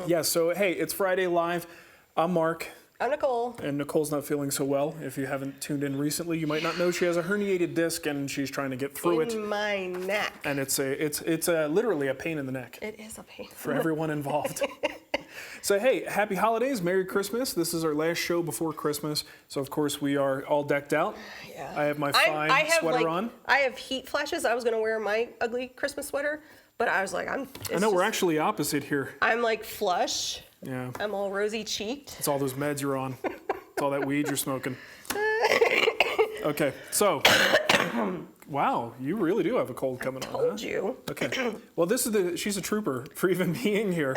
Yeah, so hey, it's Friday Live. I'm Mark. I'm Nicole. And Nicole's not feeling so well. If you haven't tuned in recently, you might not know she has a herniated disc and she's trying to get through it. In my neck. And it's literally a pain in the neck. It is a pain. For everyone involved. So hey, happy holidays, Merry Christmas. This is our last show before Christmas. So of course we are all decked out. Yeah. I have my fine sweater on. I have heat flashes. I was gonna wear my ugly Christmas sweater, but I was like, I know, we're actually opposite here. I'm like flush. Yeah. I'm all rosy cheeked. It's all those meds you're on. It's all that weed you're smoking. Okay, so, wow, you really do have a cold coming on, huh? Told you. Okay, well, she's a trooper for even being here.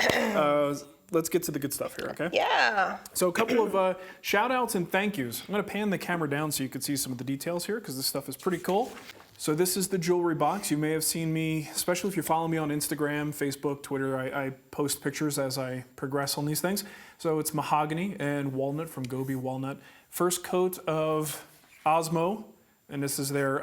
Let's get to the good stuff here, okay? Yeah. So a couple of shout outs and thank yous. I'm gonna pan the camera down so you can see some of the details here because this stuff is pretty cool. So this is the jewelry box. You may have seen me, especially if you follow me on Instagram, Facebook, Twitter. I post pictures as I progress on these things. So it's mahogany and walnut from Gobi Walnut. First coat of Osmo, and this is their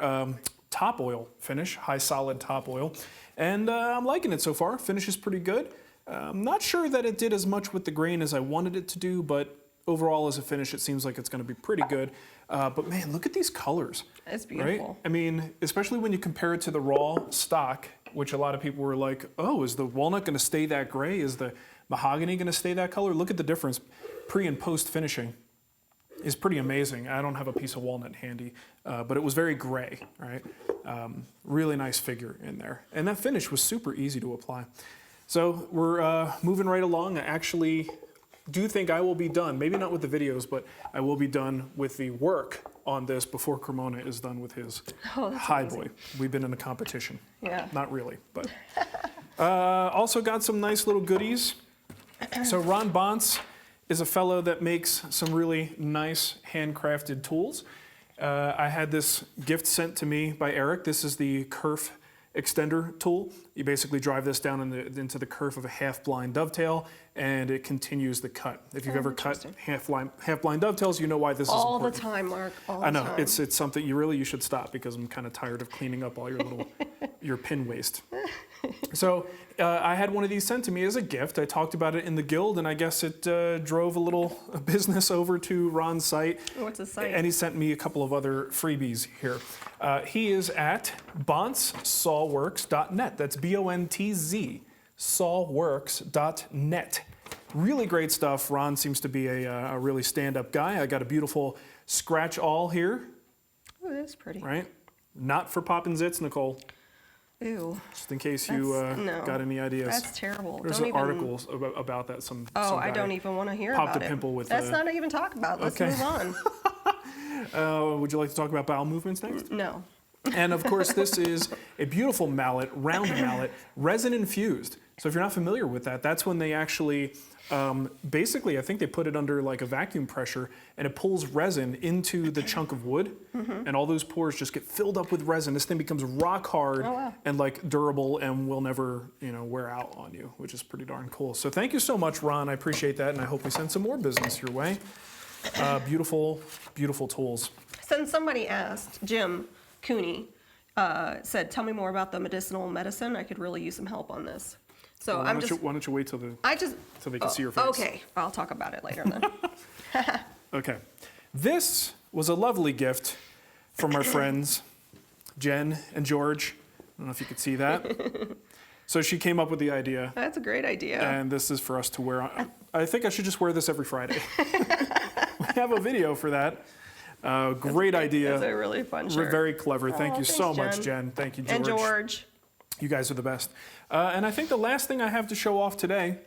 top oil finish, high solid top oil. And I'm liking it so far. Finish is pretty good. I'm not sure that it did as much with the grain as I wanted it to do, but overall as a finish, it seems like it's gonna be pretty good. But man, look at these colors. It's beautiful. Right? I mean, especially when you compare it to the raw stock, which a lot of people were like, oh, is the walnut gonna stay that gray? Is the mahogany gonna stay that color? Look at the difference. Pre and post finishing is pretty amazing. I don't have a piece of walnut handy, but it was very gray, right? Really nice figure in there. And that finish was super easy to apply. So we're moving right along. I actually do think I will be done, maybe not with the videos, but I will be done with the work on this before Cremona is done with his high boy. We've been in a competition. Yeah. Not really, but. Also got some nice little goodies. So Ron Bontz is a fellow that makes some really nice handcrafted tools. I had this gift sent to me by Eric. This is the kerf extender tool. You basically drive this down into the kerf of a half-blind dovetail, and it continues the cut. If you've ever cut half-blind dovetails, you know why this is important. All the time, Mark. All the time. I know, it's something you should stop because I'm kind of tired of cleaning up all your pin waste. So I had one of these sent to me as a gift. I talked about it in the guild, and I guess it drove a little business over to Ron's site. What's his site? And he sent me a couple of other freebies here. He is at bontzsawworks.net. That's B-O-N-T-Z, sawworks.net. Really great stuff. Ron seems to be a really stand-up guy. I got a beautiful scratch awl here. Oh, that's pretty. Right? Not for popping zits, Nicole. Ew. Just in case you got any ideas. That's terrible. There's articles about that. Some guy I don't even want to hear about it. Popped a pimple with Let's not even talk about it. Let's move on. Would you like to talk about bowel movements next? No. And of course, this is a beautiful mallet, round mallet, resin infused. So if you're not familiar with that, that's when they actually, basically, I think they put it under like a vacuum pressure and it pulls resin into the chunk of wood, and all those pores just get filled up with resin. This thing becomes rock hard and like durable and will never, wear out on you, which is pretty darn cool. So thank you so much, Ron. I appreciate that, and I hope we send some more business your way. Beautiful, beautiful tools. Since somebody asked, Jim Cooney said, tell me more about the medicinal medicine. I could really use some help on this. So why don't you wait till they can see your face? Okay, I'll talk about it later then. Okay, this was a lovely gift from our friends Jen and George. I don't know if you could see that. So she came up with the idea. That's a great idea. And this is for us to wear on. I think I should just wear this every Friday. We have a video for that. Great idea. It's a really fun shirt. Very clever. Thank you so much, Jen. Thank you, George. And George. You guys are the best. And I think the last thing I have to show off today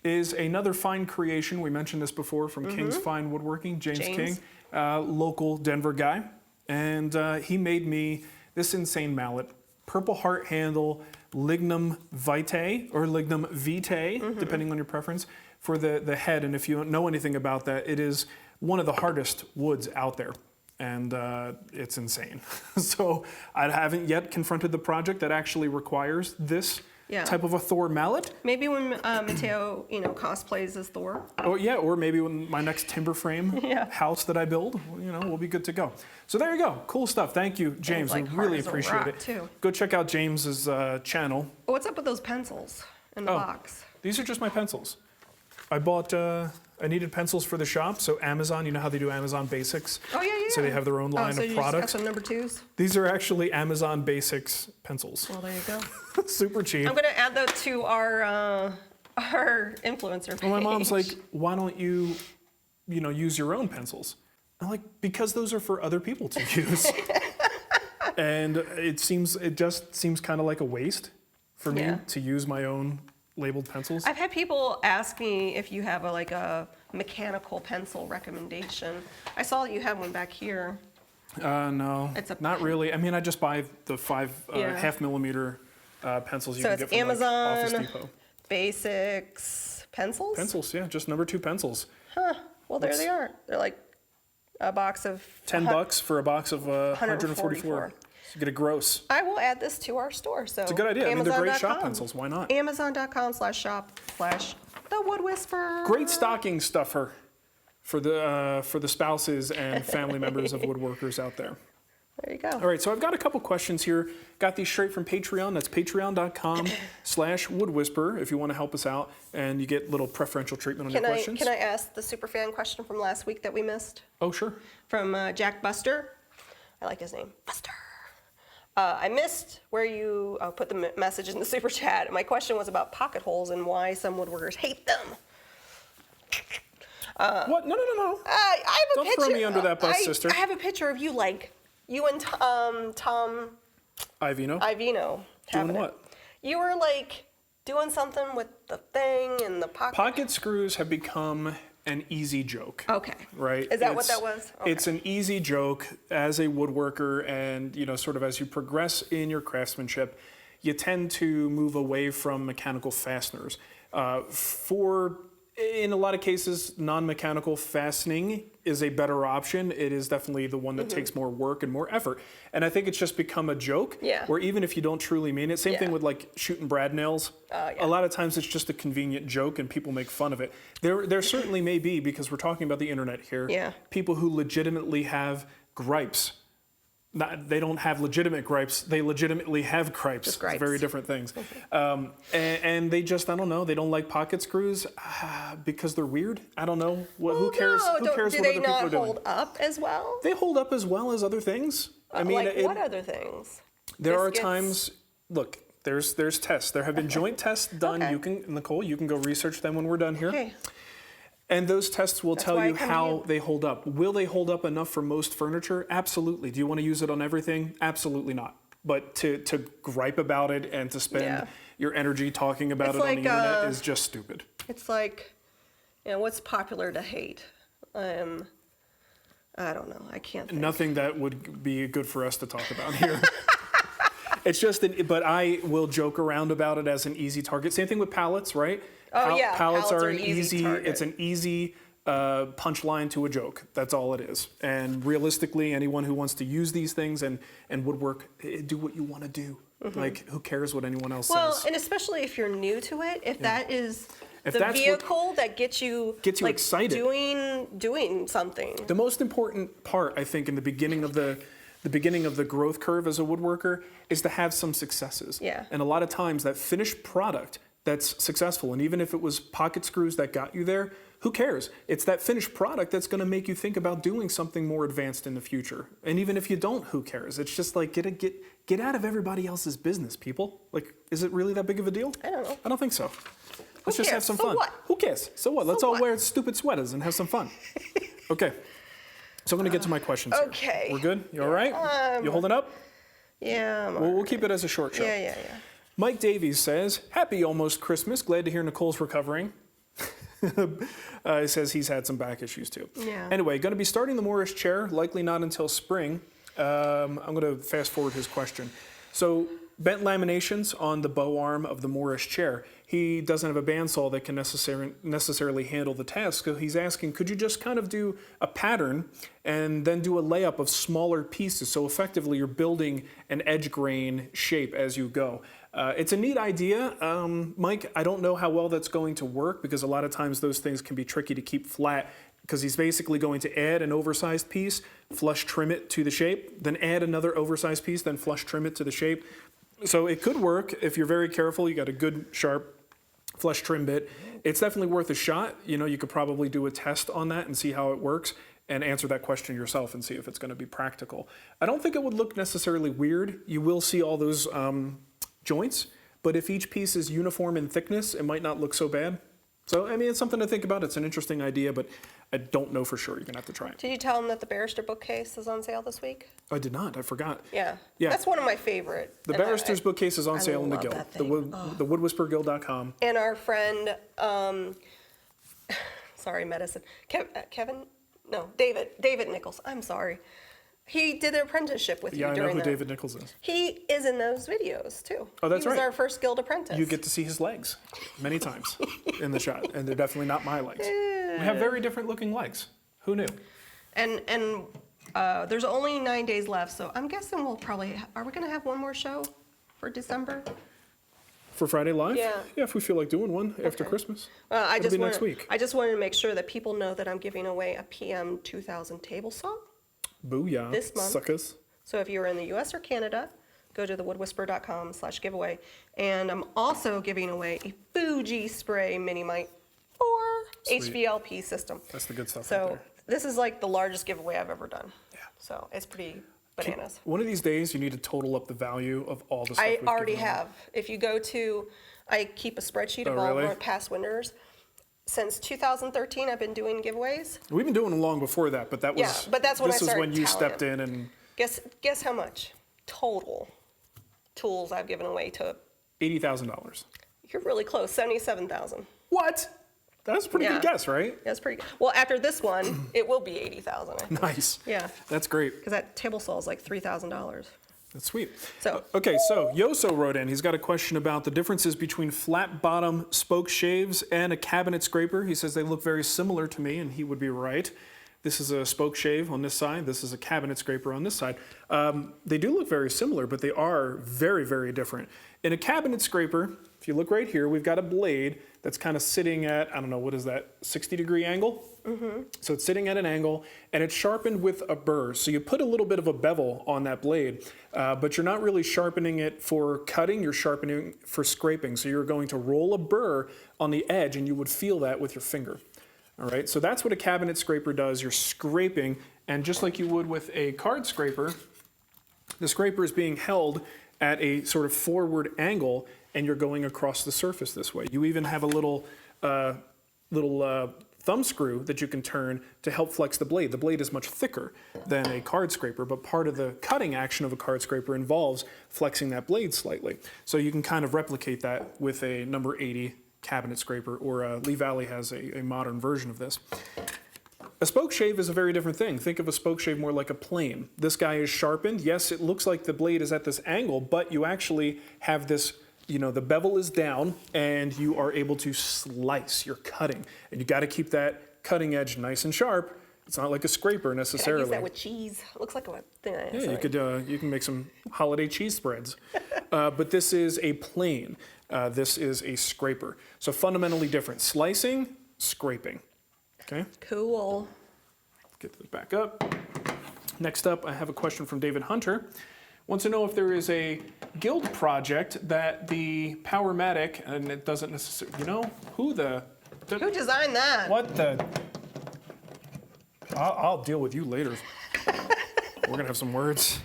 is another fine creation. We mentioned this before from King's Fine Woodworking, James King, local Denver guy. And he made me this insane mallet, Purple Heart handle, lignum vitae or lignum vitae, depending on your preference, for the head. And if you don't know anything about that, it is one of the hardest woods out there. And it's insane. So I haven't yet confronted the project that actually requires this type of a Thor mallet. Maybe when Mateo, cosplays as Thor. Oh yeah, or maybe when my next timber frame house that I build, we'll be good to go. So there you go, cool stuff. Thank you, James. We really appreciate it. Too. Go check out James's channel. What's up with those pencils in the box? These are just my pencils. I bought, I needed pencils for the shop, so Amazon, you know how they do Amazon Basics? Oh, yeah, yeah. So they have their own line so of you products. just got some number 2s? These are actually Amazon Basics pencils. Well, there you go. Super cheap. I'm going to add that to our influencer page. Well, my mom's like, why don't you, use your own pencils? I'm like, because those are for other people to use. And it just seems kind of like a waste for me to use my own labeled pencils. I've had people ask me if you have a mechanical pencil recommendation. I saw that you have one back here. No, not really. I mean, I just buy the 5.5 millimeter pencils you So can it's get from Amazon Office Depot. Basics pencils? Pencils, yeah, just number 2 pencils. Huh. Well, there they are. They're like a box of $10 for a box of 144. 144. So you get a gross. I will add this to our store. So It's a good idea. I mean, they're great shop Amazon.com. pencils. Why not? Amazon.com/shop/the-wood-whisperer. Great stocking stuffer for the spouses and family members of woodworkers out there. There you go. All right, so I've got a couple questions here. Got these straight from Patreon. That's patreon.com/woodwhisperer if you want to help us out, and you get little preferential treatment on your questions. Can I ask the superfan question from last week that we missed? Oh, sure. From Jack Buster. I like his name. Buster. I missed where you put the message in the super chat. My question was about pocket holes and why some woodworkers hate them. What? No. I have a Don't picture. throw me under that bus, sister. I have a picture of you you and Tom Ivino? Ivino. Doing what? You were doing something with the thing and the pocket. Pocket screws have become an easy joke. Okay. Right? Is that what that was? Okay. It's an easy joke as a woodworker, and sort of as you progress in your craftsmanship, you tend to move away from mechanical fasteners. In a lot of cases, non-mechanical fastening is a better option. It is definitely the one that takes more work and more effort. And I think it's just become a joke, where even if you don't truly mean it, same thing with shooting brad nails. A lot of times it's just a convenient joke and people make fun of it. There certainly may be, because we're talking about the internet here, people who legitimately have gripes. They don't have legitimate gripes. They legitimately have gripes. Just gripes. It's very different things. And they just, I don't know, they don't like pocket screws because they're weird. I don't know. Who cares? Who cares do what they other people not are doing? hold up as well? They hold up as well as other things. I mean, what other things? there are Biscuits? times. Look, there's tests. There have been joint tests done. Okay. Nicole, you can go research them when we're done here. Okay. And those tests will tell why I you come how to you. they hold up. Will they hold up enough for most furniture? Absolutely. Do you want to use it on everything? Absolutely not. But to gripe about it and to spend your energy talking about it on the internet is just stupid. It's what's popular to hate? I don't know. I can't think. Nothing that would be good for us to talk about here. It's just, but I will joke around about it as an easy target. Same thing with pallets, right? Pallets are an easy target. It's an easy punchline to a joke. That's all it is. And realistically, anyone who wants to use these things and woodwork, do what you want to do. Who cares what anyone else Well, says? and especially if you're new to it, if that is If the that's vehicle that gets you excited, doing something. The most important part, I think, in the beginning of the growth curve as a woodworker is to have some successes. Yeah. And a lot of times that finished product that's successful, and even if it was pocket screws that got you there, who cares? It's that finished product that's going to make you think about doing something more advanced in the future. And even if you don't, who cares? It's just get out of everybody else's business, people. Is it really that big of a deal? I don't know. I don't think so. Let's just have some So fun. what? Who cares? So what? Let's So all what? wear stupid sweaters and have some fun. Okay. So I'm going to get to my questions here. Okay. We're good? You all right? You holding up? Yeah. We'll keep it as a short show. Yeah. Mike Davies says, happy almost Christmas. Glad to hear Nicole's recovering. He says he's had some back issues too. Yeah. Anyway, going to be starting the Morris chair, likely not until spring. I'm going to fast forward his question. So bent laminations on the bow arm of the Morris chair. He doesn't have a bandsaw that can necessarily handle the task. So he's asking, could you just kind of do a pattern and then do a layup of smaller pieces? So effectively you're building an edge grain shape as you go. It's a neat idea. Mike, I don't know how well that's going to work because a lot of times those things can be tricky to keep flat because he's basically going to add an oversized piece, flush trim it to the shape, then add another oversized piece, then flush trim it to the shape. So it could work if you're very careful. You got a good sharp flesh trim bit. It's definitely worth a shot. You know, you could probably do a test on that and see how it works and answer that question yourself and see if it's going to be practical. I don't think it would look necessarily weird. You will see all those joints, but if each piece is uniform in thickness, it might not look so bad. So, I mean, it's something to think about. It's an interesting idea, but I don't know for sure. You're going to have to try it. Did you tell them that the Barrister bookcase is on sale this week? I did not. I forgot. Yeah. Yeah. That's one of my favorite. The Barrister's bookcase is on sale in the love Guild. that The thing. woodwhispererguild.com. And our friend, sorry, medicine. David Nichols. I'm sorry. He did an apprenticeship with Yeah, you I know during who that. David Nichols is. He is in those videos too. Oh, that's He was right. our first Guild apprentice. You get to see his legs many times in the shot, and they're definitely not my legs. We have very different looking legs. Who knew? And there's only 9 days left, so I'm guessing we'll probably. Are we going to have one more show for December? For Friday Live? Yeah. Yeah, if we feel like doing one after Okay. Christmas. I It'll just be next week. I just wanted to make sure that people know that I'm giving away a PM 2000 table saw. Booyah. This month. Suckers. So if you're in the US or Canada, go to thewoodwhisperer.com/giveaway. And I'm also giving away a Fuji spray mini mic for Sweet. HVLP system. That's the good stuff right So there. this is like the largest giveaway I've ever done. Yeah. So it's pretty bananas. One of these days, you need to total up the value of all the stuff I we've already given away. have. If you go to, I keep a spreadsheet of Oh, all of really? my past winners. Since 2013, I've been doing giveaways. We've been doing them long before that, but that was. Yeah, but that's when I This is started when you tallying stepped them. in and Guess how much total tools I've given away to? $80,000. You're really close, 77,000. What? That's a pretty Yeah. good guess, right? That's pretty good. Well, after this one, it will be 80,000. I think. Nice. Yeah, That's great. because that table saw is like $3,000. That's sweet. So- Okay, so Yoso wrote in. He's got a question about the differences between flat bottom spoke shaves and a cabinet scraper. He says they look very similar to me, and he would be right. This is a spoke shave on this side. This is a cabinet scraper on this side. They do look very similar, but they are very, very different. In a cabinet scraper, if you look right here, we've got a blade that's kind of sitting at, I don't know, what is that, 60-degree angle? So it's sitting at an angle, and it's sharpened with a burr. So you put a little bit of a bevel on that blade, but you're not really sharpening it for cutting, you're sharpening for scraping. So you're going to roll a burr on the edge, and you would feel that with your finger. All right, so that's what a cabinet scraper does. You're scraping, and just like you would with a card scraper, the scraper is being held at a sort of forward angle, and you're going across the surface this way. You even have a little thumb screw that you can turn to help flex the blade. The blade is much thicker than a card scraper, but part of the cutting action of a card scraper involves flexing that blade slightly. So you can kind of replicate that with a number 80 cabinet scraper, or Lee Valley has a modern version of this. A spoke shave is a very different thing. Think of a spoke shave more like a plane. This guy is sharpened. Yes, it looks like the blade is at this angle, but you actually have this, you know, the bevel is down and you are able to slice. You're cutting. And you got to keep that cutting edge nice and sharp. It's not like a scraper Can I necessarily. use that with cheese? It looks like a thing. Yeah, you can make some holiday cheese spreads. But this is a plane. This is a scraper. So fundamentally different. Slicing, scraping. Okay, Cool. get this back up. Next up, I have a question from David Hunter. Wants to know if there is a guild project that the Powermatic, and it doesn't necessarily, you know, who designed that? what the, I'll deal with you later. We're gonna have some words.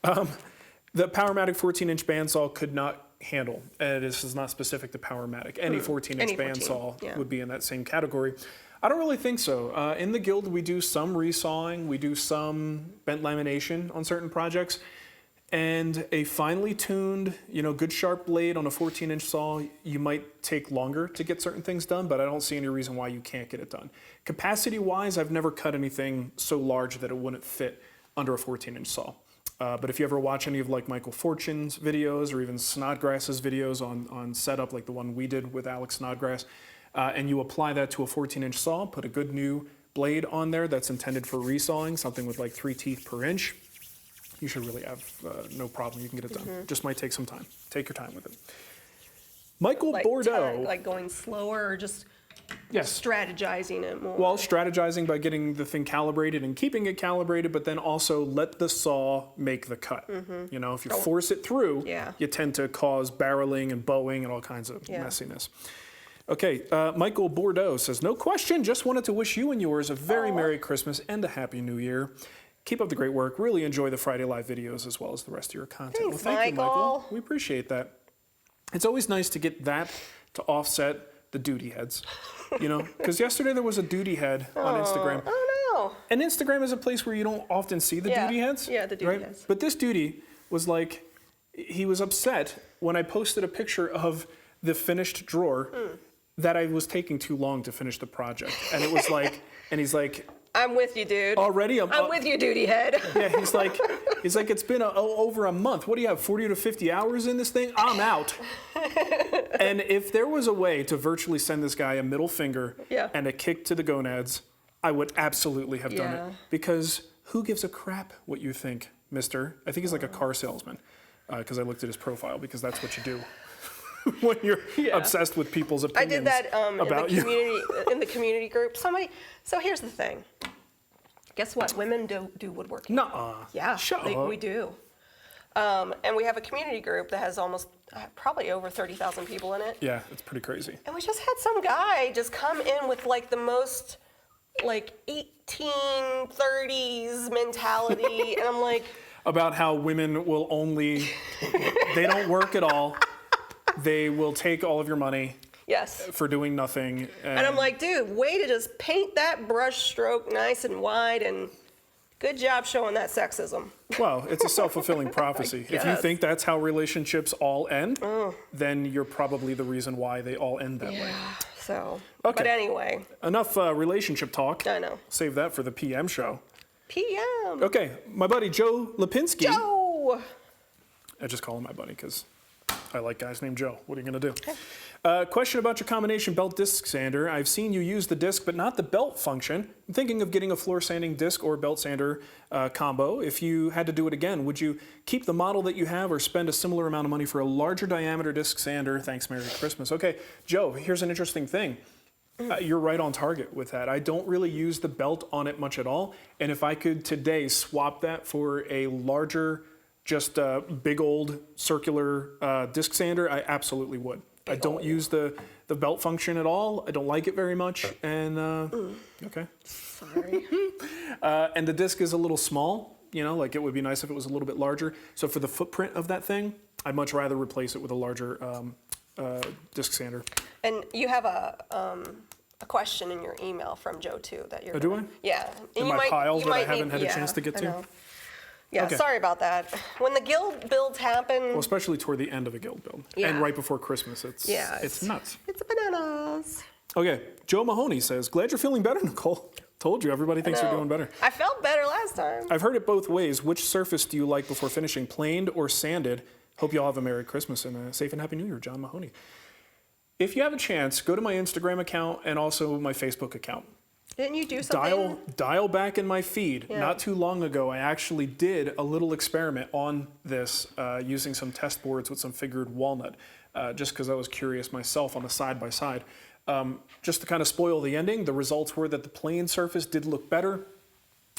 The Powermatic 14-inch bandsaw could not handle, and this is not specific to Powermatic. Any 14-inch Any 14, bandsaw yeah. would be in that same category. I don't really think so. In the guild, we do some resawing, we do some bent lamination on certain projects, and a finely tuned, you know, good sharp blade on a 14-inch saw, you might take longer to get certain things done, but I don't see any reason why you can't get it done. Capacity-wise, I've never cut anything so large that it wouldn't fit under a 14-inch saw. But if you ever watch any of like Michael Fortune's videos or even Snodgrass's videos on setup, like the one we did with Alex Snodgrass, and you apply that to a 14-inch saw, put a good new blade on there that's intended for resawing, something with like 3 teeth per inch, you should really have no problem. You can get it done. Just might take some time. Take your time with it. Michael Like Bordeaux. like going slower or just Yes. strategizing it more? Well, strategizing by getting the thing calibrated and keeping it calibrated, but then also let the saw make the cut. You know, if you force it through, Yeah. you tend to cause barreling and bowing and all kinds of Yeah. messiness. Okay, Michael Bordeaux says, no question, just wanted to wish you and yours a very Merry Christmas and a Happy New Year. Keep up the great work. Really enjoy the Friday Live videos as well as the rest of your content. Thanks, well, thank you, Michael. Michael. We appreciate that. It's always nice to get that to offset the duty heads, you know? Because yesterday there was a duty head on Instagram. Oh, no. And Instagram is a place where you don't often see the duty heads. Yeah, the duty heads. But this duty was like, he was upset when I posted a picture of the finished drawer that I was taking too long to finish the project. And it was like, and he's like, I'm with you, dude. already? I'm with you, duty head. Yeah, he's like, it's been over a month. What do you have, 40 to 50 hours in this thing? I'm out. And if there was a way to virtually send this guy a middle finger and a kick to the gonads, I would absolutely have done it. Because who gives a crap what you think, mister? I think he's like a car salesman, because I looked at his profile, because that's what you do when you're obsessed with people's opinions. I did that about in the community group. So here's the thing. Guess what? Women do woodworking. Nuh-uh. Yeah, Shut up. we do. And we have a community group that has almost, probably over 30,000 people in it. Yeah, it's pretty crazy. And we just had some guy just come in with like the most like 1830s mentality. And I'm like, about how women will only, they don't work at all. They will take all of your money yes. for doing nothing. And I'm like, dude, way to just paint that brush stroke nice and wide, and good job showing that sexism. Well, it's a self-fulfilling prophecy. If you think that's how relationships all end, then you're probably the reason why they all end that way. So, Okay. but anyway. Enough relationship talk. I know. Save that for the PM show. PM. Okay, my buddy Joe Lipinski. Joe! I just call him my buddy because I like guys named Joe. What are you going to do? Question about your combination belt disc sander. I've seen you use the disc, but not the belt function. I'm thinking of getting a floor sanding disc or belt sander combo. If you had to do it again, would you keep the model that you have or spend a similar amount of money for a larger diameter disc sander? Thanks, Merry Christmas. Okay, Joe, here's an interesting thing. You're right on target with that. I don't really use the belt on it much at all. And if I could today swap that for a larger, just big old circular disc sander, I absolutely would. I don't use the belt function at all. I don't like it very much. And okay. Sorry. And the disc is a little small. You know, like it would be nice if it was a little bit larger. So for the footprint of that thing, I'd much rather replace it with a larger disc sander. And you have a question in your email from Joe too that you're. Oh, do I? Yeah. In my piles that I haven't had a chance to get to? Know. Yeah, Okay. sorry about that. When the guild builds happen. Well, especially toward the end of a guild build. And right before Christmas, it's nuts. It's bananas. Okay, Joe Mahoney says, glad you're feeling better, Nicole. Told you, everybody thinks you're doing better. I felt better last time. I've heard it both ways. Which surface do you like before finishing, planed or sanded? Hope you all have a Merry Christmas and a safe and Happy New Year, John Mahoney. If you have a chance, go to my Instagram account and also my Facebook account. Didn't you do something? Dial back in my feed. Yeah. Not too long ago, I actually did a little experiment on this using some test boards with some figured walnut, just because I was curious myself on the side-by-side. Just to kind of spoil the ending, the results were that the plane surface did look better.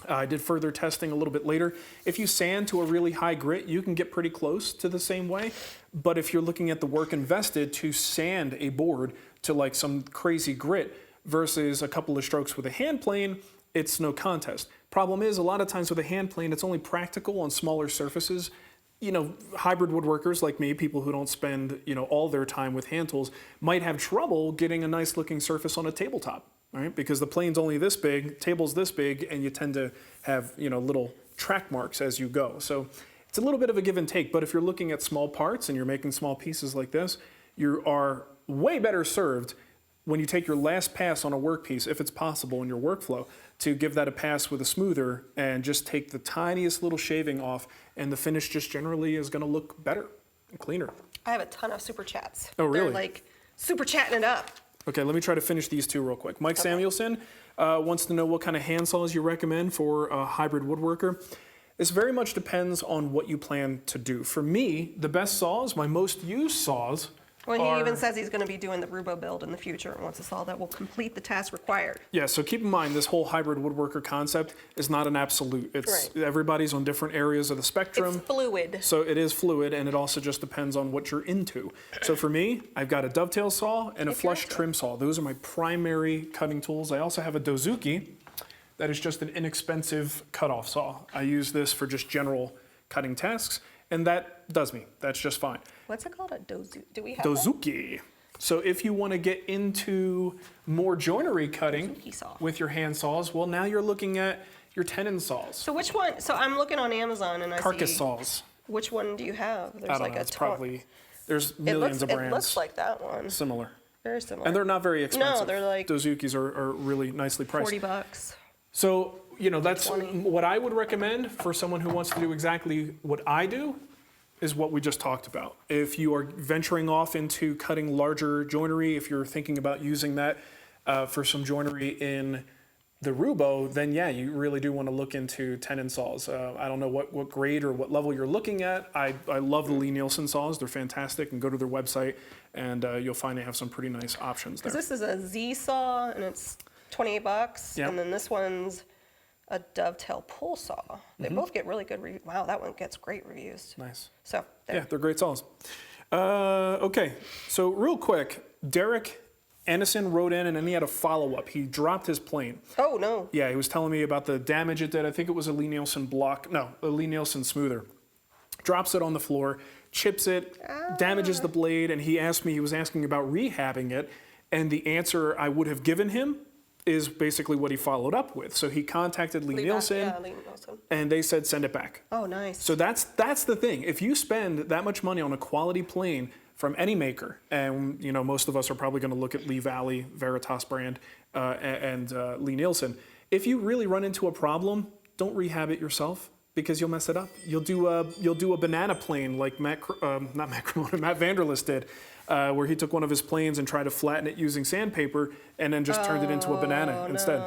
I did further testing a little bit later. If you sand to a really high grit, you can get pretty close to the same way. But if you're looking at the work invested to sand a board to like some crazy grit, versus a couple of strokes with a hand plane, it's no contest. Problem is, a lot of times with a hand plane, it's only practical on smaller surfaces. You know, hybrid woodworkers like me, people who don't spend, all their time with hand tools, might have trouble getting a nice looking surface on a tabletop, right? Because the plane's only this big, table's this big, and you tend to have, little track marks as you go. So it's a little bit of a give and take, but if you're looking at small parts and you're making small pieces like this, you are way better served when you take your last pass on a workpiece, if it's possible in your workflow, to give that a pass with a smoother and just take the tiniest little shaving off, and the finish just generally is gonna look better and cleaner. I have a ton of super chats. Oh, really? They're like super chatting it up. Okay, let me try to finish these two real quick. Mike Samuelson wants to know what kind of handsaws you recommend for a hybrid woodworker. This very much depends on what you plan to do. For me, the best saws, my most used saws, Well, he even says he's going to be doing the Rubo build in the future, and once it's all that will complete the task required. Yeah, so keep in mind, this whole hybrid woodworker concept is not an absolute. It's everybody's on different areas of the spectrum. It's fluid. So it is fluid, and it also just depends on what you're into. So for me, I've got a dovetail saw and a flush trim saw. Those are my primary cutting tools. I also have a dozuki that is just an inexpensive cutoff saw. I use this for just general cutting tasks, and that does me. That's just fine. What's it called? A dozuki? Do we have that? Dozuki. So if you want to get into more joinery cutting Dozuki saw. with your hand saws, well, now you're looking at your tenon saws, So which one? So I'm looking on Amazon and I carcass see. saws. Which one do you have? There's I don't know. It's probably there's millions of brands It looks like that one. similar, Very similar. and they're not very expensive. No, they're like Dozukis are really nicely priced. $40. So that's 20. what I would recommend for someone who wants to do exactly what I do. Is what we just talked about. If you are venturing off into cutting larger joinery, if you're thinking about using that for some joinery in the Rubo, then yeah, you really do want to look into tenon saws. I don't know what grade or what level you're looking at. I love the Lee Nielsen saws. They're fantastic, and go to their website and you'll find they have some pretty nice options there. Because this is a Z saw and it's $28, Yep. and then this one's a dovetail pull saw. They both get really good reviews. Wow, that one gets great reviews. Nice. So there. Yeah, they're great saws. Okay, so real quick, Derek Anderson wrote in and then he had a follow-up. He dropped his plane. Oh no. Yeah, he was telling me about the damage it did. I think it was a Lee Nielsen a Lee Nielsen smoother. Drops it on the floor, chips it, damages the blade, and he was asking about rehabbing it, and the answer I would have given him is basically what he followed up with. So he contacted Lee Nielsen, Yeah, Lee Nielsen. and they said send it back. Oh, nice. So that's the thing. If you spend that much money on a quality plane from any maker, and most of us are probably going to look at Lee Valley, Veritas brand, and Lee Nielsen. If you really run into a problem, don't rehab it yourself because you'll mess it up. You'll do a banana plane like Matt Vanderlist did. Where he took one of his planes and tried to flatten it using sandpaper, and then just turned it into a banana instead.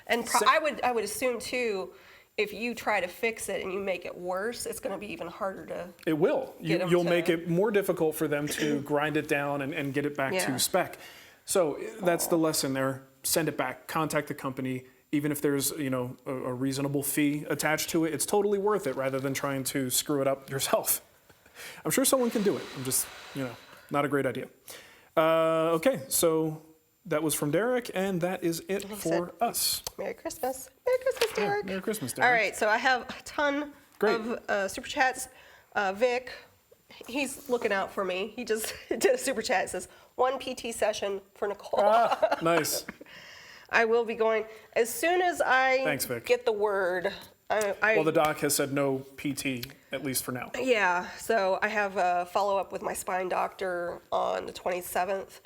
And I would assume too, if you try to fix it and you make it worse, it's going to be even harder to. It will. Get 'em You'll to- make it more difficult for them to grind it down and get it back Yeah. to spec. So that's the lesson there. Send it back. Contact the company. Even if there's a reasonable fee attached to it, it's totally worth it rather than trying to screw it up yourself. I'm sure someone can do it. I'm just not a great idea. Okay, so that was from Derek, and that is it for us. Merry Christmas. Merry Christmas, Derek. Merry Christmas, Derek. All right, so I have a ton of super chats. Vic, he's looking out for me. He just did a super chat. It says, 1 PT session for Nicole. Nice. I will be going as soon as I Thanks, Vic. get the word. Well, the doc has said no PT, at least for now. Yeah, so I have a follow-up with my spine doctor on the 27th.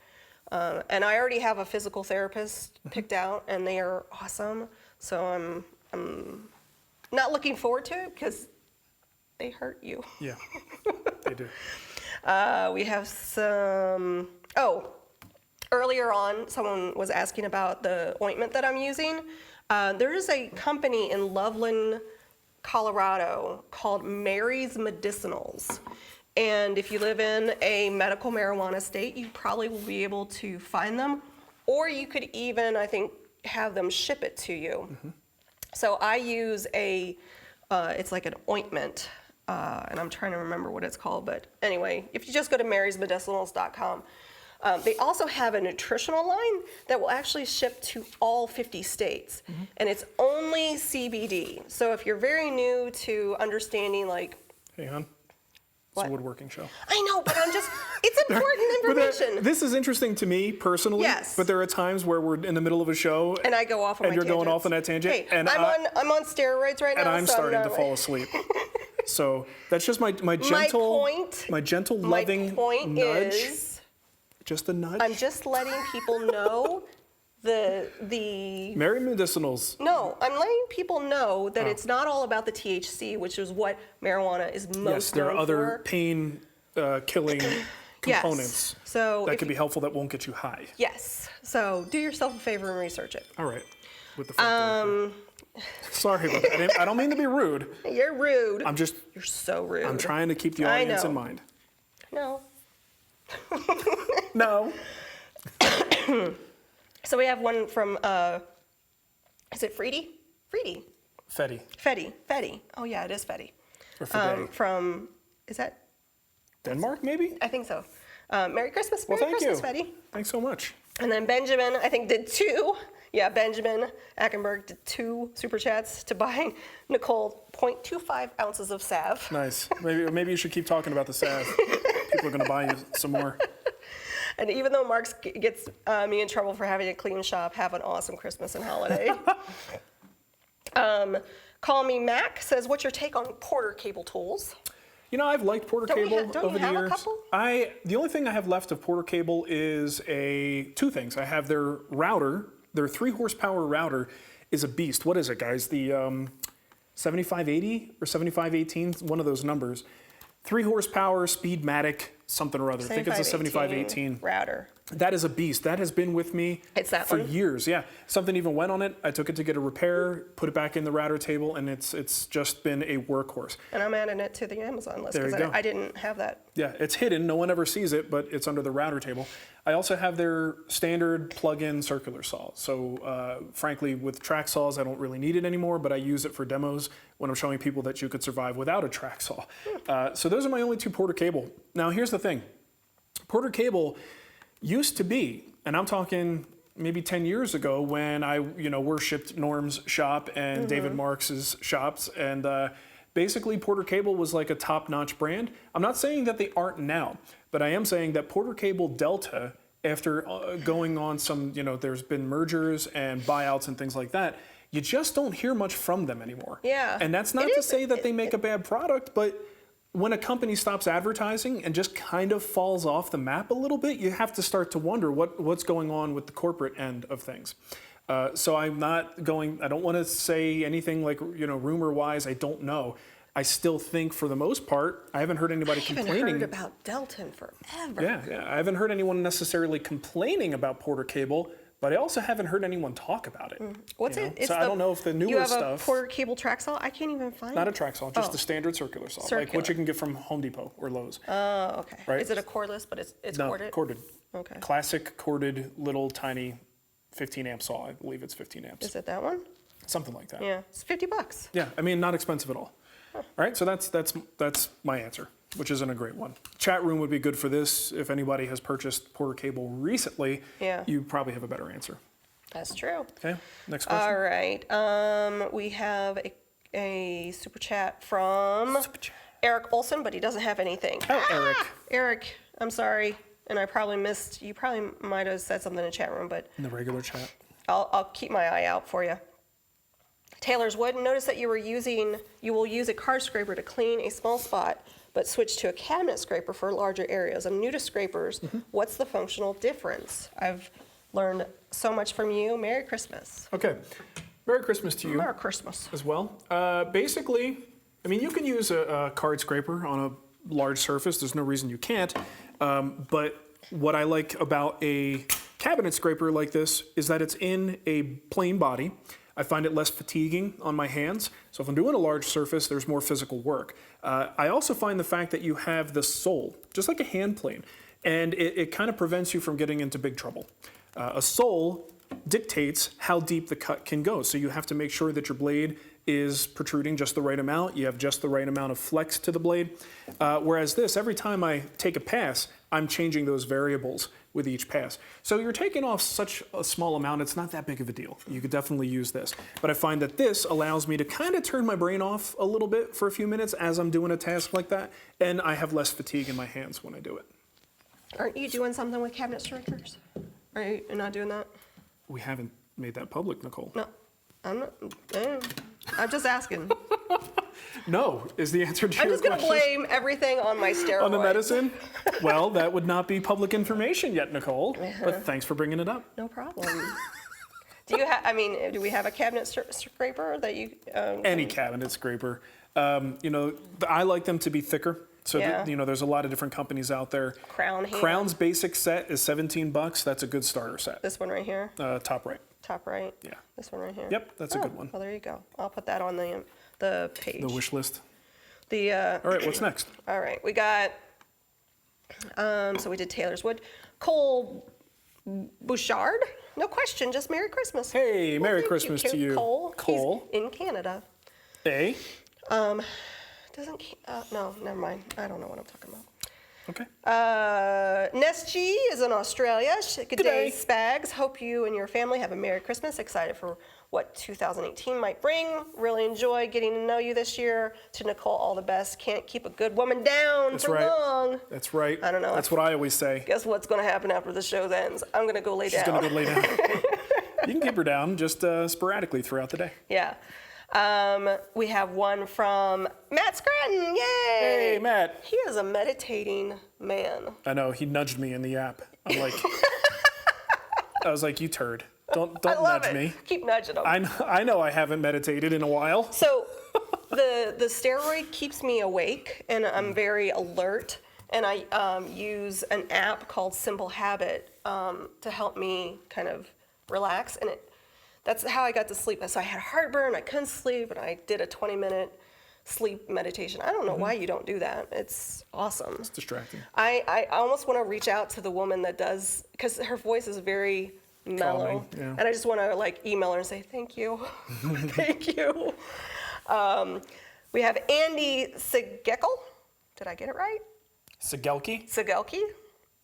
And I already have a physical therapist picked out, and they are awesome. So I'm not looking forward to it because they hurt you. Yeah, they do. We have some, earlier on, someone was asking about the ointment that I'm using. There is a company in Loveland, Colorado called Mary's Medicinals. And if you live in a medical marijuana state, you probably will be able to find them. Or you could even, I think, have them ship it to you. Mm-hmm. So I use it's like an ointment, and I'm trying to remember what it's called. But anyway, if you just go to marysmedicinals.com, they also have a nutritional line that will actually ship to all 50 states, and it's only CBD. So if you're very new to understanding, Hey, hon. It's What? a woodworking show. I know, but it's important information. This is interesting to me personally. Yes. But there are times where we're in the middle of a show And I go off on and my you're going tangents. off on that tangent. Hey, and I'm on steroids right now. and I'm so starting to not fall asleep. So that's just my gentle, my gentle, loving My point nudge. is, Just a nudge. I'm just letting people know the Mary Medicinals. No, I'm letting people know that it's not all about the THC, which is what marijuana is most Yes, there are known other for. pain killing components So that if could be helpful that won't get you high. Yes. So do yourself a favor and research it. All right. With the sorry about that. I don't mean to be rude. You're rude. You're so rude. I'm trying to keep the I audience know. in mind. No. No. So we have one from, is it Freedy? Freedy. Fetty. Fetty. Oh yeah, it is Fetty. Or Fetty. From, is that? Denmark, maybe? I think so. Merry Christmas. Well, Merry thank Christmas, you. Fetty. Thanks so much. And then Benjamin, I think, did 2. Yeah, Benjamin Ackenberg did 2 super chats to buy Nicole 0.25 ounces of salve. Nice. Maybe you should keep talking about the salve. People are going to buy you some more. And even though Marc gets me in trouble for having a clean shop, have an awesome Christmas and holiday. Call Me Mac says, what's your take on Porter cable tools? You know, I've liked Porter cable over the years. A couple? The only thing I have left of Porter cable is two things. I have their router. Their 3 horsepower router is a beast. What is it, guys? The 7580 or 7518, one of those numbers. 3 horsepower, Speedmatic, something or other. I think it's a 7518 router. That is a beast. That has been with me for years. Yeah, something even went on it. I took it to get a repair, put it back in the router table, and it's just been a workhorse. And I'm adding it to the Amazon list because I didn't have that. Yeah, it's hidden. No one ever sees it, but it's under the router table. I also have their standard plug-in circular saw. So frankly, with track saws, I don't really need it anymore, but I use it for demos when I'm showing people that you could survive without a track saw. So those are my only 2 Porter cable. Now here's the thing. Porter cable used to be, and I'm talking maybe 10 years ago when I worshipped Norm's shop and David Marks's shops, and basically Porter cable was like a top-notch brand. I'm not saying that they aren't now, but I am saying that Porter cable Delta, after going on some, there's been mergers and buyouts and things like that, you just don't hear much from them anymore. Yeah. And that's not to say that they make a bad product, but when a company stops advertising and just kind of falls off the map a little bit, you have to start to wonder what's going on with the corporate end of things. So I don't want to say anything like, rumor-wise, I don't know. I still think for the most part, I haven't heard anybody complaining. I haven't heard about Delta in forever. Yeah, I haven't heard anyone necessarily complaining about Porter cable, but I also haven't heard anyone talk about it. What's it? So I don't know if the newer stuff. You have a Porter cable track saw? I can't even find it. Not a track saw, just the standard circular saw, like what you can get from Home Depot or Lowe's. Oh, okay. Right? Is it a cordless, but it's No, corded? corded. Okay. Classic corded little tiny 15 amp saw. I believe it's 15 amps. Is it that one? Something like that. Yeah, it's $50. Yeah, I mean, not expensive at all. All right, so that's my answer, which isn't a great one. Chat room would be good for this. If anybody has purchased Porter cable recently, you probably have a better answer. That's true. Okay, next question. All right, we have a super chat from Eric Olson, but he doesn't have anything. Oh, Eric. Eric, I'm sorry, and I probably missed, you probably might have said something in the chat room, but. In the regular chat. I'll keep my eye out for you. Taylor's Wood, notice that you will use a card scraper to clean a small spot, but switch to a cabinet scraper for larger areas. I'm new to scrapers. What's the functional difference? I've learned so much from you. Merry Christmas. Okay. Merry Christmas to you. Merry Christmas. As well. Basically, I mean, you can use a card scraper on a large surface. There's no reason you can't. But what I like about a cabinet scraper like this is that it's in a plain body. I find it less fatiguing on my hands. So if I'm doing a large surface, there's more physical work. I also find the fact that you have the sole, just like a hand plane, and it kind of prevents you from getting into big trouble. A sole dictates how deep the cut can go. So you have to make sure that your blade is protruding just the right amount. You have just the right amount of flex to the blade. Whereas this, every time I take a pass, I'm changing those variables with each pass. So you're taking off such a small amount, it's not that big of a deal. You could definitely use this. But I find that this allows me to kind of turn my brain off a little bit for a few minutes as I'm doing a task like that, and I have less fatigue in my hands when I do it. Aren't you doing something with cabinet scrapers? Are you not doing that? We haven't made that public, Nicole. No, I'm not. I'm just asking. No, is the answer to your question. I'm just going to blame everything on my steroids. On the medicine? Well, that would not be public information yet, Nicole. But thanks for bringing it up. No problem. Do we have a cabinet scraper that you? Any cabinet scraper. I like them to be thicker. So, there's a lot of different companies out there. Crown's basic set is $17. That's a good starter set. This one right here? Top right. Top right? Yeah. This one right here? Yep, that's a good one. Well, there you go. I'll put that on the page. The wish list. All right, what's next? All right, we got So we did Taylor's Wood. Cole Bouchard, no question, just Merry Christmas. Hey, Merry thank Christmas to you. Cole. Cole. He's in Canada. A. No, never mind. I don't know what I'm talking about. Okay. Ness G is in Australia. Good day, day. Spags. Hope you and your family have a Merry Christmas. Excited for what 2018 might bring. Really enjoy getting to know you this year. To Nicole, all the best. Can't keep a good woman down That's for right. long. That's right. I don't know. That's what I always say. Guess what's going to happen after the show ends? I'm going to go lay She's down. gonna go lay down. You can keep her down just sporadically throughout the day. Yeah. We have one from Matt Scranton. Yay! Hey, Matt. He is a meditating man. I know, he nudged me in the app. I'm like, I was like, you turd. Don't I love nudge it. me. Keep nudging him. I know I haven't meditated in a while. So the steroid keeps me awake and I'm very alert. And I use an app called Simple Habit to help me kind of relax. And that's how I got to sleep. So I had heartburn, I couldn't sleep, and I did a 20-minute sleep meditation. I don't know why you don't do that. It's awesome. It's distracting. I almost want to reach out to the woman that does, because her voice is very mellow. Calming, yeah. And I just want to like email her and say, thank you. Thank you. We have Andy Segekel. Did I get it right? Segelki? Segelki.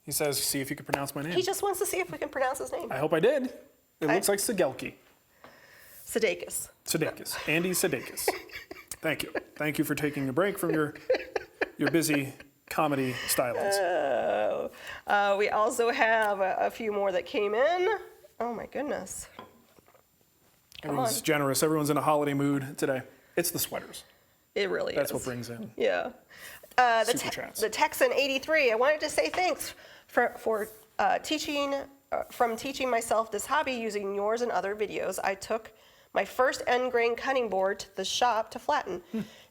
He says, see if you can pronounce my name. He just wants to see if we can pronounce his name. I hope I did. It looks like Segelki. Sudeikis. Sudeikis. Andy Sudeikis. Thank you. Thank you for taking a break from your busy comedy stylings. We also have a few more that came in. Oh my goodness. Everyone's generous. Everyone's in a holiday mood today. It's the sweaters. It really That's is. what brings in. Yeah. Super chats. The Texan 83. I wanted to say thanks for teaching myself this hobby using yours and other videos. I took my first end grain cutting board to the shop to flatten.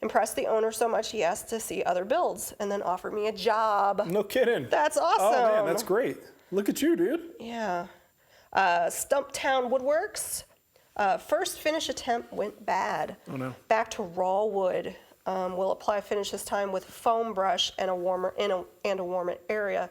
Impressed the owner so much he asked to see other builds and then offered me a job. No kidding. That's awesome. Oh man, that's great. Look at you, dude. Yeah. Stumptown Woodworks. First finish attempt went bad. Oh no. Back to raw wood. We'll apply finish this time with foam brush and a warmer area.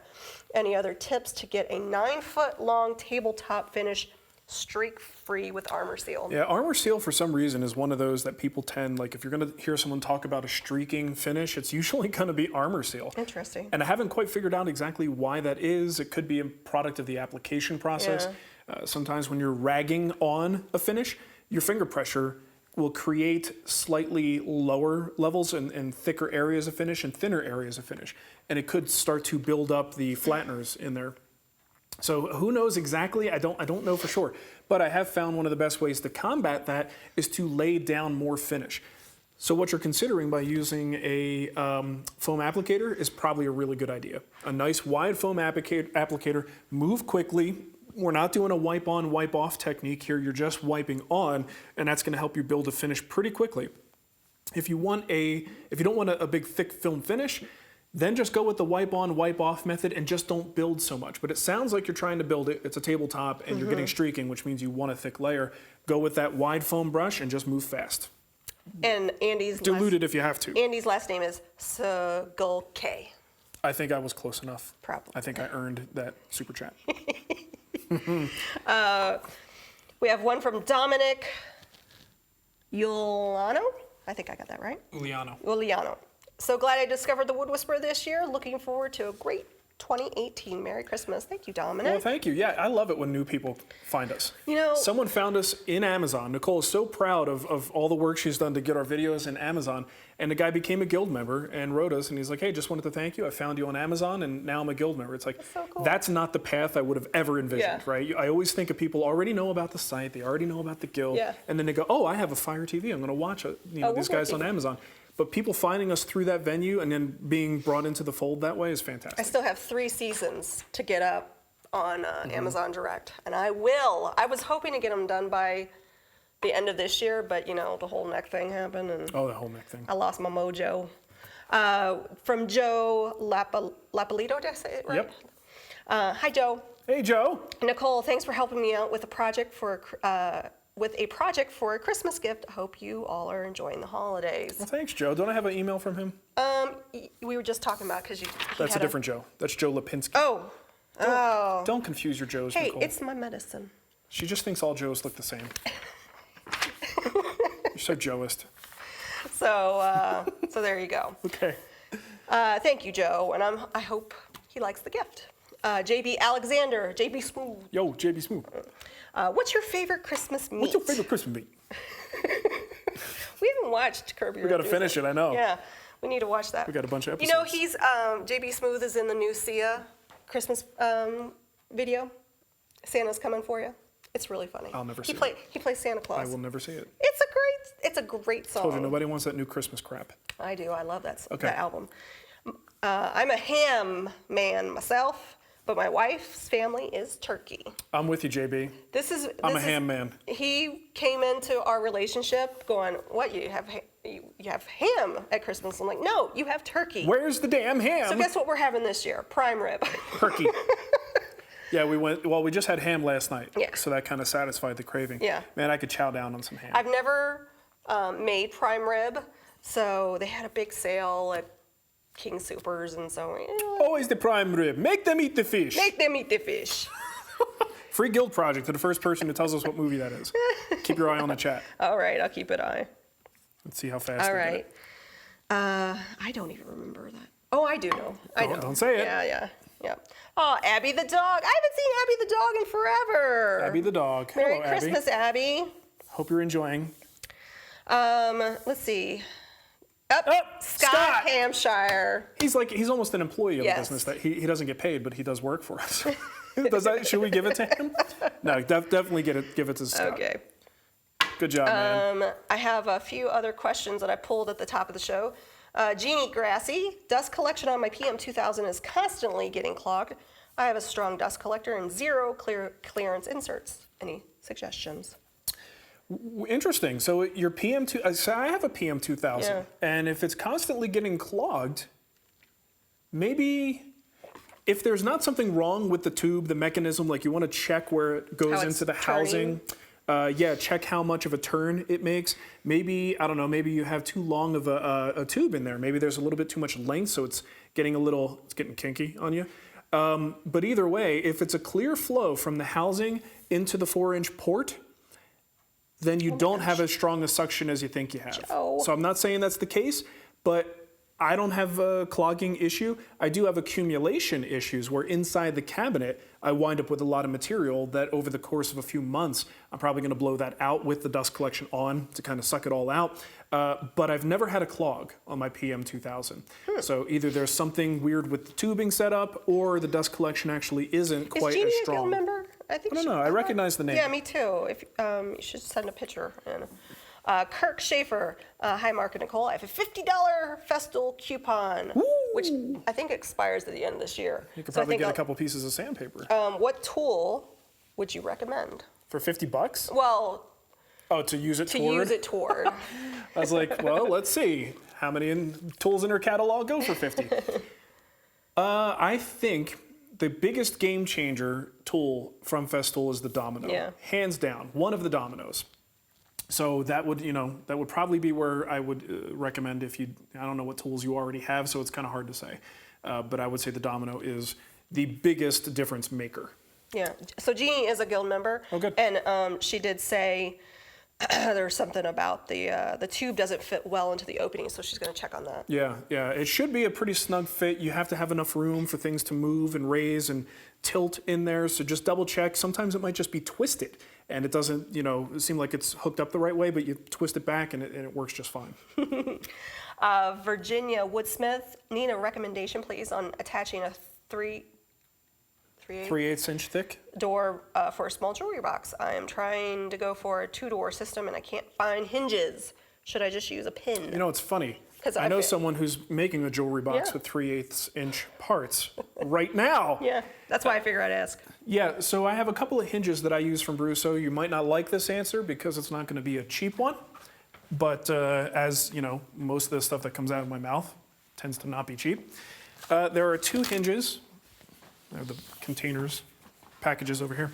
Any other tips to get a 9-foot long tabletop finish streak-free with armor seal? Yeah, armor seal for some reason is one of those that people tend, like if you're gonna hear someone talk about a streaking finish, it's usually gonna be armor seal. Interesting. And I haven't quite figured out exactly why that is. It could be a product of the application process. Sometimes when you're ragging on a finish, your finger pressure will create slightly lower levels and thicker areas of finish and thinner areas of finish. And it could start to build up the flatteners in there. So who knows exactly? I don't know for sure. But I have found one of the best ways to combat that is to lay down more finish. So what you're considering by using a foam applicator is probably a really good idea. A nice wide foam applicator, move quickly. We're not doing a wipe on, wipe off technique here. You're just wiping on, and that's gonna help you build a finish pretty quickly. If you don't want a big thick film finish, then just go with the wipe on, wipe off method and just don't build so much. But it sounds like you're trying to build it. It's a tabletop and you're getting streaking, which means you want a thick layer. Go with that wide foam brush and just move fast. And Andy's Dilute it if you have to. Andy's last name is Segulke. I think I was close enough. Probably. I think I earned that super chat. We have one from Dominic Uliano. I think I got that right. Uliano. So glad I discovered the Wood Whisperer this year. Looking forward to a great 2018. Merry Christmas. Thank you, Dominic. Well, thank you. Yeah, I love it when new people find us. You know, someone found us in Amazon. Nicole is so proud of all the work she's done to get our videos in Amazon. And the guy became a guild member and wrote us and he's like, hey, just wanted to thank you. I found you on Amazon and now I'm a guild member. It's like, that's so cool. That's not the path I would have ever envisioned, right? I always think of people already know about the site. They already know about the guild. Yeah. And then they go, oh, I have a Fire TV. I'm going to watch these guys on Amazon. But people finding us through that venue and then being brought into the fold that way is fantastic. I still have 3 seasons to get up on Amazon Direct, and I will. I was hoping to get them done by the end of this year, but you know, the whole neck thing happened, and the whole neck thing. I lost my mojo. From Joe Lapalito, did I say it right? Yep. Hi, Joe. Hey, Joe. Nicole, thanks for helping me out with a project for a Christmas gift. I hope you all are enjoying the holidays. Well, thanks, Joe. Don't I have an email from him? we were just talking about because you. That's a different Joe. That's Joe Lipinski. Oh. Don't confuse your Joes, Hey, Nicole. it's my medicine. She just thinks all Joes look the same. You're so Joeist. So there you go. Okay. Thank you, Joe, and I hope he likes the gift. JB Alexander, JB Smooth. Yo, JB Smooth. What's your favorite Christmas meat? What's your favorite Christmas meat? We haven't watched Curb Your We got to finish it, I know. Yeah, we need to watch that. We got a bunch of You know, episodes. he's JB Smooth is in the new Sia Christmas video. Santa's coming for you. It's really funny. I'll never see it. He plays Santa Claus. I will never see it. It's a great song. Told you, nobody wants that new Christmas crap. I do. I love that Okay. that album. I'm a ham man myself, but my wife's family is turkey. I'm with you, JB. I'm a ham man. He came into our relationship going, "What, you have ham at Christmas?" I'm like, "No, you have turkey." Where's the damn ham? So guess what we're having this year? Prime rib. Turkey. Yeah, we just had ham last night. Yeah. So that kind of satisfied the craving. Yeah. Man, I could chow down on some ham. I've never made prime rib, so they had a big sale at King Supers, and so Always the prime rib. Make them eat the fish. make them eat the fish. Free guild project to the first person who tells us what movie that is. Keep your eye on the chat. All right, I'll keep an eye. Let's see how fast All we get right. it. I don't even remember that. Oh, I do know. I know. Don't say it. Yeah. Oh, Abby the dog. I haven't seen Abby the dog in forever. Abby the dog. Merry Hello, Christmas, Abby. Hope you're enjoying. Let's see. Scott Hampshire. He's almost an employee of Yes. the business that he doesn't get paid, but he does work for us. Should we give it to him? No, definitely give it to Scott. Okay. Good job, man. I have a few other questions that I pulled at the top of the show. Jeannie Grassy, dust collection on my PM2000 is constantly getting clogged. I have a strong dust collector and zero clearance inserts. Any suggestions? Interesting. So your so I have a PM2000, Yeah. and if it's constantly getting clogged, maybe if there's not something wrong with the tube, the mechanism, like you want to check where it goes How it's into the housing. Check how much of a turn it makes. Maybe, I don't know, maybe you have too long of a tube in there. Maybe there's a little bit too much length, so it's getting kinky on you. But either way, if it's a clear flow from the housing into the 4-inch port, then you don't have as strong a suction as you think you have. Joe. So I'm not saying that's the case, but I don't have a clogging issue. I do have accumulation issues where inside the cabinet, I wind up with a lot of material that over the course of a few months, I'm probably gonna blow that out with the dust collection on to kind of suck it all out. But I've never had a clog on my PM2000. So either there's something weird with the tubing setup or the dust collection actually isn't quite Is Jeannie as a strong. guild member? I don't know. I recognize the name. Yeah, me too. If you should send a picture in. Kirk Schaefer, hi Marc and Nicole. I have a $50 Festool coupon, which I think expires at the end of this year. You could So I probably think get a I'll- couple pieces of sandpaper. What tool would you recommend? For $50? Well, Oh, to use it to toward? use it toward. I was like, well, let's see. How many tools in her catalog go for 50? I think the biggest game changer tool from Festool is the domino. Yeah. Hands down, one of the dominoes. So that would probably be where I would recommend I don't know what tools you already have, so it's kind of hard to say. But I would say the domino is the biggest difference maker. Yeah. So Jeannie is a guild member. Oh, good. And she did say there's something about the tube doesn't fit well into the opening, so she's going to check on that. Yeah. It should be a pretty snug fit. You have to have enough room for things to move and raise and tilt in there, so just double check. Sometimes it might just be twisted, and it doesn't, seem like it's hooked up the right way, but you twist it back and it works just fine. Virginia Woodsmith, need a recommendation, please, on attaching a 3/8 inch thick. door for a small jewelry box. I am trying to go for a 2-door system and I can't find hinges. Should I just use a pin? It's funny. 'Cause I I know fe- someone who's making a jewelry box Yeah. with 3/8 inch parts right now. Yeah, that's why I figured I'd ask. Yeah, so I have a couple of hinges that I use from Brusso. You might not like this answer because it's not going to be a cheap one. But as most of the stuff that comes out of my mouth tends to not be cheap. There are 2 hinges. There are the packages over here.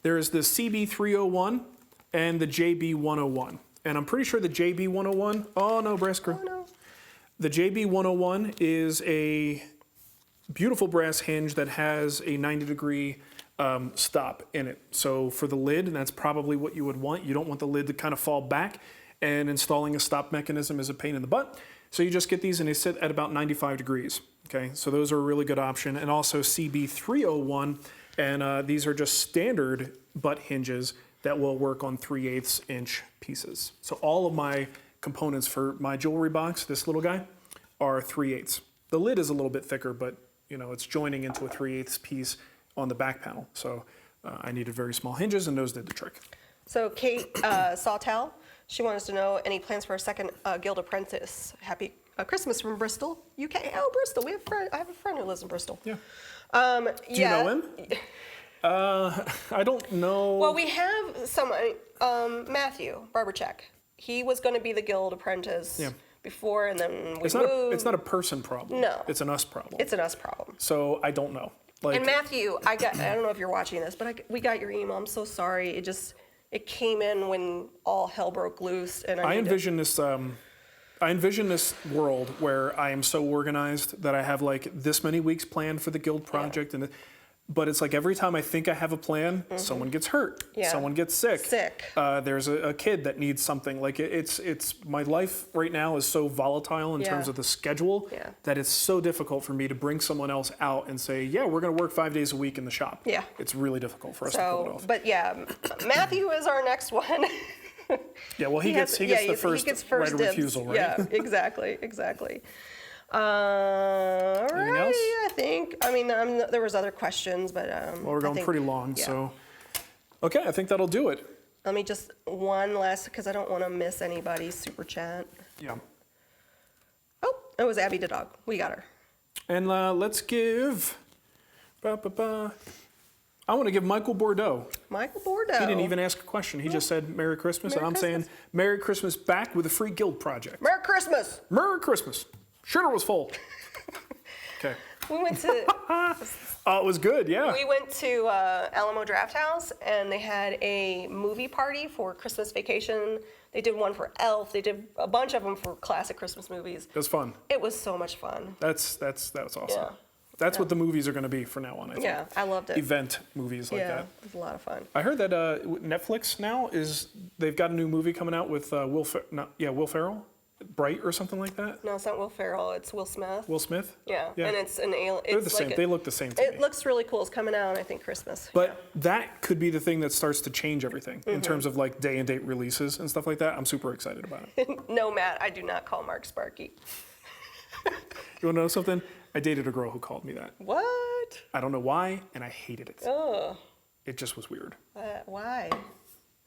There is the CB301 and the JB101. And I'm pretty sure the JB101, oh no, brass screw. Oh no. The JB101 is a beautiful brass hinge that has a 90-degree stop in it. So for the lid, and that's probably what you would want. You don't want the lid to kind of fall back, and installing a stop mechanism is a pain in the butt. So you just get these and they sit at about 95 degrees. Okay, so those are a really good option. And also CB301, and these are just standard butt hinges that will work on 3/8 inch pieces. So all of my components for my jewelry box, this little guy, are 3/8. The lid is a little bit thicker, but you know, it's joining into a 3/8 piece on the back panel. So I needed very small hinges, and those did the trick. So Kate Sawtell, she wants to know any plans for a second Guild Apprentice. Happy Christmas from Bristol, UK. Oh, Bristol. I have a friend who lives in Bristol. Yeah. Do you know him? I don't know. Well, we have someone, Matthew Barbercheck. He was going to be the Guild Apprentice before, and then we moved. It's not a person problem. No. It's an us problem. It's an us problem. So I don't know. Like, and Matthew, I don't know if you're watching this, but we got your email. I'm so sorry. It came in when all hell broke loose, and I envision this world where I am so organized that I have like this many weeks planned for the guild project, but it's like every time I think I have a plan, someone gets hurt, someone gets sick. There's a kid that needs something. Like it's my life right now is so volatile in terms of the schedule that it's so difficult for me to bring someone else out and say, yeah, we're going to work 5 days a week in the shop. Yeah, it's really difficult for us to pull it off. But yeah, Matthew is our next one. Yeah, well, he gets the first right of refusal, right? Yeah, exactly. All right, else? I think. I mean, there was other questions, but well, we're going pretty long, so okay, I think that'll do it. Let me just one last, because I don't want to miss anybody's super chat. Yeah. Oh, it was Abby the dog. We got her. And let's give. I want to give Michael Bordeaux. Michael Bordeaux. He didn't even ask a question. He just said Merry Christmas, and I'm saying Merry Christmas back with a free guild project. Merry Christmas. Merry Christmas. Sure was full. Okay. We went to. It was good, yeah. We went to Alamo Draft House, and they had a movie party for Christmas vacation. They did one for Elf. They did a bunch of them for classic Christmas movies. It was fun. It was so much fun. That was awesome. Yeah. That's what the movies are going to be from now on, I think. Yeah, I loved it. Event movies like that. Yeah, it was a lot of fun. I heard that Netflix now they've got a new movie coming out with Will Ferrell, Bright or something like that. No, it's not Will Ferrell. It's Will Smith. Will Smith? Yeah. And it's an alien. They're the same. They look the same to me. It looks really cool. It's coming out, I think, Christmas. But that could be the thing that starts to change everything in terms of like day and date releases and stuff like that. I'm super excited about it. No, Matt, I do not call Marc Sparky. You want to know something? I dated a girl who called me that. What? I don't know why, and I hated it. Oh. It just was weird. Why?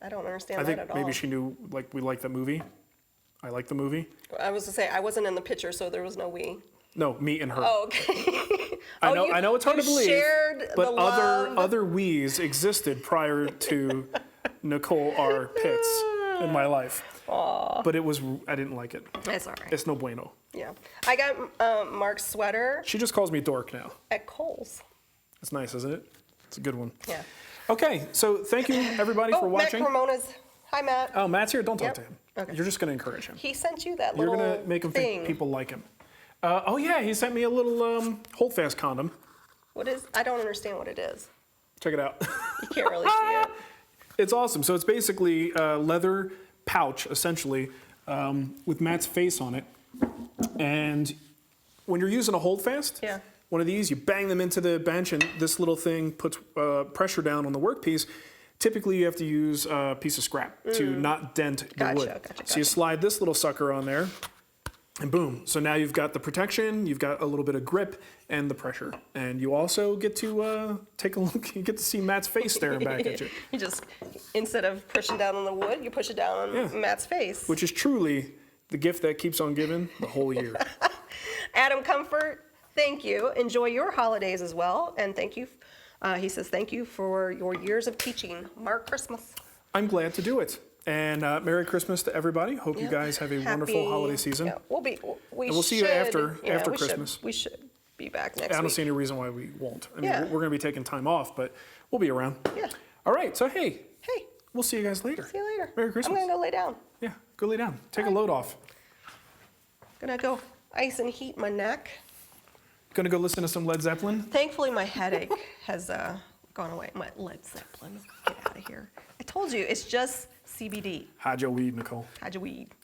I don't understand I that at all. think maybe she knew we liked the movie. I liked the movie. I was to say I wasn't in the picture, so there was no we. No, me and her. Oh, okay. I know it's hard to believe. Shared but the love. other we's existed prior to Nicole R. Pitts in my life. Aww. But I didn't like it. That's all right. It's no bueno. Yeah. I got Marc's sweater. She just calls me dork now. At Kohl's. It's nice, isn't it? It's a good one. Yeah. Okay, so thank you everybody for watching. Matt Ramona's. Hi, Matt. Oh, Matt's here. Don't talk to him. Okay. You're just going to encourage him. He sent you that You're little going to make him thing. think people like him. Oh yeah, he sent me a little holdfast condom. What is? I don't understand what it is. Check it out. You can't really see it. It's awesome. So it's basically a leather pouch, essentially, with Matt's face on it. And when you're using a holdfast, one of these, you bang them into the bench, and this little thing puts pressure down on the workpiece. Typically, you have to use a piece of scrap to not dent the wood. So you slide this little sucker on there, and boom. So now you've got the protection, you've got a little bit of grip, and the pressure. And you also get to take a look. You get to see Matt's face staring back at you. You just, instead of pushing down on the wood, you push it down on Matt's face. Which is truly the gift that keeps on giving the whole year. Adam Comfort, thank you. Enjoy your holidays as well. And thank you. He says, thank you for your years of teaching. Merry Christmas. I'm glad to do it. And Merry Christmas to everybody. Hope you guys have a wonderful holiday season. Yeah, we'll see you after Christmas. We should be back next week. I don't see any reason why we won't. I mean, we're going to be taking time off, but we'll be around. Yeah. All right. So, hey. Hey. We'll see you guys later. See you later. Merry Christmas. I'm going to go lay down. Yeah. Go lay down. Take a load off. Gonna go ice and heat my neck. Gonna go listen to some Led Zeppelin? Thankfully, my headache has gone away. My Led Zeppelin, get out of here. I told you, it's just CBD. Hide your weed, Nicole. Hide your weed.